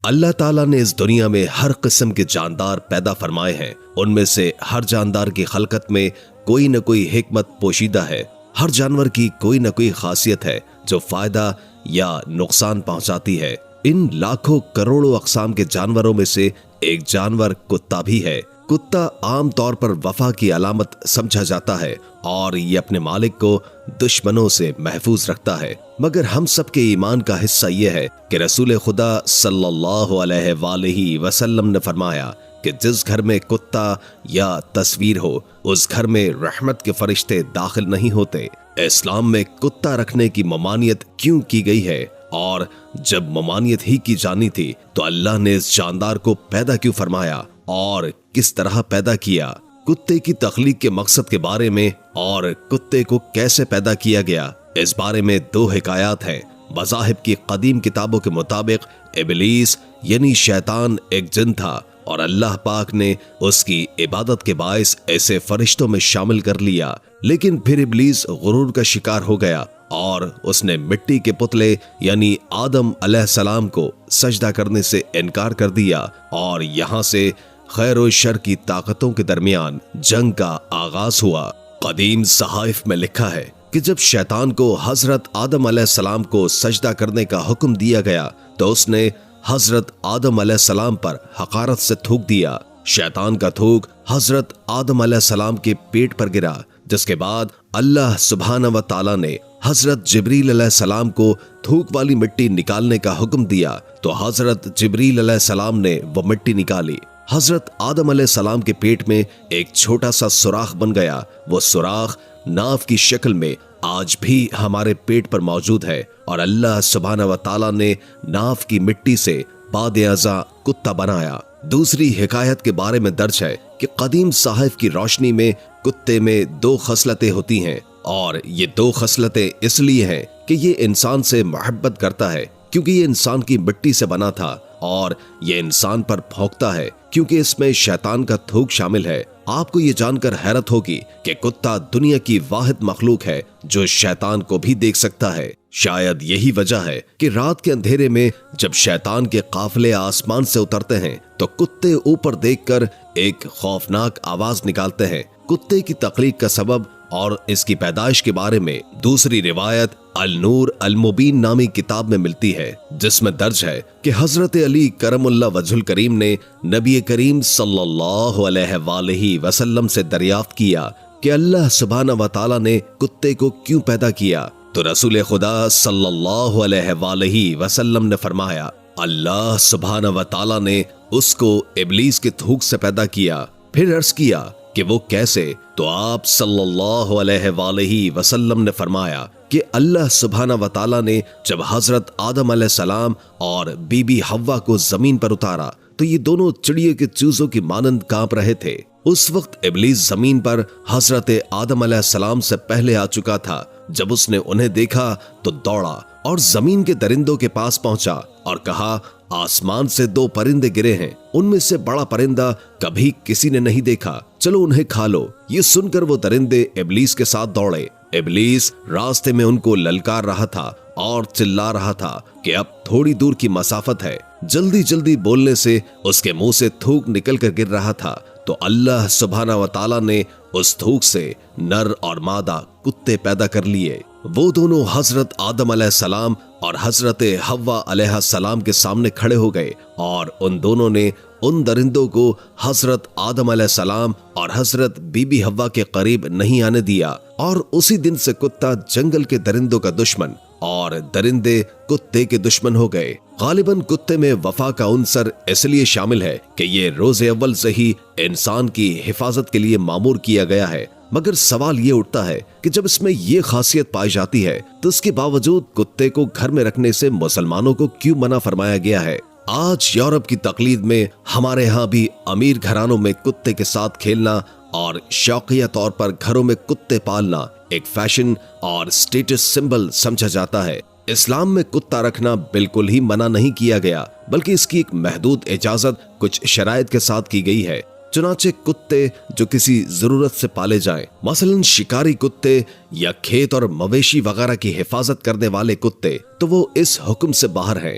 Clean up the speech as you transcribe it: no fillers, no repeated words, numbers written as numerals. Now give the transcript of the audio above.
اللہ تعالیٰ نے اس دنیا میں ہر قسم کے جاندار پیدا فرمائے ہیں۔ ان میں سے ہر جاندار کی خلقت میں کوئی نہ کوئی حکمت پوشیدہ ہے۔ ہر جانور کی کوئی نہ کوئی خاصیت ہے جو فائدہ یا نقصان پہنچاتی ہے۔ ان لاکھوں کروڑوں اقسام کے جانوروں میں سے ایک جانور کتا بھی ہے۔ کتا عام طور پر وفا کی علامت سمجھا جاتا ہے اور یہ اپنے مالک کو دشمنوں سے محفوظ رکھتا ہے، مگر ہم سب کے ایمان کا حصہ یہ ہے کہ رسول خدا صلی اللہ علیہ وآلہ وسلم نے فرمایا کہ جس گھر میں کتا یا تصویر ہو اس گھر میں رحمت کے فرشتے داخل نہیں ہوتے۔ اسلام میں کتا رکھنے کی ممانعت کیوں کی گئی ہے؟ اور جب ممانعت ہی کی جانی تھی تو اللہ نے اس جاندار کو پیدا کیوں فرمایا اور کس طرح پیدا کیا؟ کتے کی تخلیق کے مقصد کے بارے میں اور کتے کو کیسے پیدا کیا گیا، اس بارے میں دو حکایات ہیں۔ مذاہب کی قدیم کتابوں کے مطابق ابلیس یعنی شیطان ایک جن تھا اور اللہ پاک نے اس کی عبادت کے باعث ایسے فرشتوں میں شامل کر لیا، لیکن پھر ابلیس غرور کا شکار ہو گیا اور اس نے مٹی کے پتلے یعنی آدم علیہ السلام کو سجدہ کرنے سے انکار کر دیا، اور یہاں سے خیر و شر کی طاقتوں کے درمیان جنگ کا آغاز ہوا۔ قدیم صحائف میں لکھا ہے کہ جب شیطان کو حضرت آدم علیہ السلام کو سجدہ کرنے کا حکم دیا گیا تو اس نے حضرت آدم علیہ السلام پر حقارت سے تھوک دیا۔ شیطان کا تھوک حضرت آدم علیہ السلام کے پیٹ پر گرا، جس کے بعد اللہ سبحانہ و تعالی نے حضرت جبریل علیہ السلام کو تھوک والی مٹی نکالنے کا حکم دیا تو حضرت جبریل علیہ السلام نے وہ مٹی نکالی۔ حضرت آدم علیہ السلام کے پیٹ میں ایک چھوٹا سا سوراخ بن گیا۔ وہ سوراخ ناف کی شکل میں آج بھی ہمارے پیٹ پر موجود ہے، اور اللہ سبحانہ و تعالی نے ناف کی مٹی سے باد ازاں کتا بنایا۔ دوسری حکایت کے بارے میں درج ہے کہ قدیم صحائف کی روشنی میں کتے میں دو خصلتیں ہوتی ہیں، اور یہ دو خصلتیں اس لیے ہیں کہ یہ انسان سے محبت کرتا ہے کیونکہ یہ انسان کی مٹی سے بنا تھا، اور یہ انسان پر بھونکتا ہے کیونکہ اس میں شیطان کا تھوک شامل ہے۔ آپ کو یہ جان کر حیرت ہوگی کہ کتا دنیا کی واحد مخلوق ہے جو شیطان کو بھی دیکھ سکتا ہے۔ شاید یہی وجہ ہے کہ رات کے اندھیرے میں جب شیطان کے قافلے آسمان سے اترتے ہیں تو کتے اوپر دیکھ کر ایک خوفناک آواز نکالتے ہیں۔ کتے کی تخلیق کا سبب اور اس کی پیدائش کے بارے میں دوسری روایت النور المبین نامی کتاب میں ملتی ہے، جس میں درج ہے کہ حضرت علی کرم اللہ وجہ الکریم نے نبی کریم صلی اللہ علیہ وآلہ وسلم سے دریافت کیا کہ اللہ سبحانہ و تعالی نے کتے کو کیوں پیدا کیا، تو رسول خدا صلی اللہ علیہ وآلہ وسلم نے فرمایا اللہ سبحانہ و تعالی نے اس کو ابلیس کے تھوک سے پیدا کیا۔ پھر عرض کیا کہ وہ کیسے؟ تو آپ صلی اللہ علیہ وآلہ وسلم نے فرمایا کہ اللہ سبحانہ و تعالی نے جب حضرت آدم علیہ السلام اور بی بی حوا کو زمین پر اتارا تو یہ دونوں چڑیے کے چوزوں کی مانند کانپ رہے تھے۔ اس وقت ابلیس زمین پر حضرت آدم علیہ السلام سے پہلے آ چکا تھا۔ جب اس نے انہیں دیکھا تو دوڑا اور زمین کے درندوں کے پاس پہنچا اور کہا آسمان سے دو پرندے گرے ہیں، ان میں سے بڑا پرندہ کبھی کسی نے نہیں دیکھا، چلو انہیں کھا لو۔ یہ سن کر وہ درندے ابلیس کے ساتھ دوڑے۔ ابلیس راستے میں ان کو للکار رہا تھا اور چلا رہا تھا کہ اب تھوڑی دور کی مسافت ہے۔ جلدی جلدی بولنے سے اس کے منہ سے تھوک نکل کر گر رہا تھا، تو اللہ سبحانہ و تعالی نے اس تھوک سے نر اور مادہ کتے پیدا کر لیے۔ وہ دونوں حضرت آدم علیہ السلام اور حضرت حوا علیہ السلام کے سامنے کھڑے ہو گئے، اور ان دونوں نے ان درندوں کو حضرت آدم علیہ السلام اور حضرت بی بی حوا کے قریب نہیں آنے دیا، اور اسی دن سے کتا جنگل کے درندوں کا دشمن اور درندے کتے کے دشمن ہو گئے۔ غالباً کتے میں وفا کا عنصر اس لیے شامل ہے کہ یہ روز اول سے ہی انسان کی حفاظت کے لیے مامور کیا گیا ہے، مگر سوال یہ اٹھتا ہے کہ جب اس میں یہ خاصیت پائی جاتی ہے تو اس کے باوجود کتے کو گھر میں رکھنے سے مسلمانوں کو کیوں منع فرمایا گیا ہے؟ آج یورپ کی تقلید میں ہمارے ہاں بھی امیر گھرانوں میں کتے کے ساتھ کھیلنا اور شوقیہ طور پر گھروں میں کتے پالنا ایک فیشن اور سٹیٹس سمبل سمجھا جاتا ہے۔ اسلام میں کتا رکھنا بالکل ہی منع نہیں کیا گیا، بلکہ اس کی ایک محدود اجازت کچھ شرائط کے ساتھ کی گئی ہے۔ چنانچہ کتے جو کسی ضرورت سے پالے جائیں، مثلا شکاری کتے یا کھیت اور مویشی وغیرہ کی حفاظت کرنے والے کتے، تو وہ اس حکم سے باہر ہیں۔